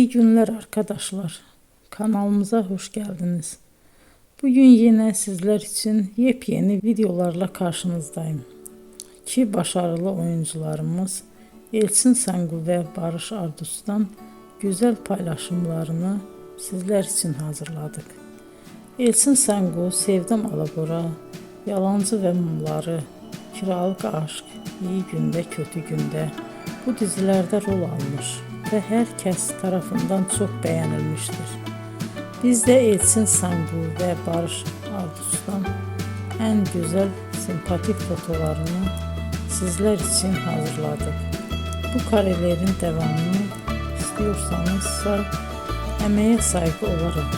İyi günler arkadaşlar. Kanalımıza hoş geldiniz. Bugün yine sizler için yepyeni videolarla karşınızdayım. İki başarılı oyuncularımız Elçin Sangu ve Barış Ardus'tan güzel paylaşımlarını sizler için hazırladık. Elçin Sangu, Sevdim Alabora, Yalancı ve Mumları, Kiralık Aşk, İyi Günde Kötü Günde bu dizilerde rol almış ve herkes tarafından çok beğenilmiştir. Biz de Elçin Sangu ve Barış Ardus'tan en güzel sempatik fotolarını sizler için hazırladık. Bu karelerin devamını istiyorsanızsa emeğe saygı olarak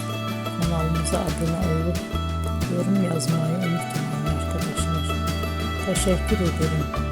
kanalımıza abone olup yorum yazmayı unutmayın arkadaşlar. Teşekkür ederim.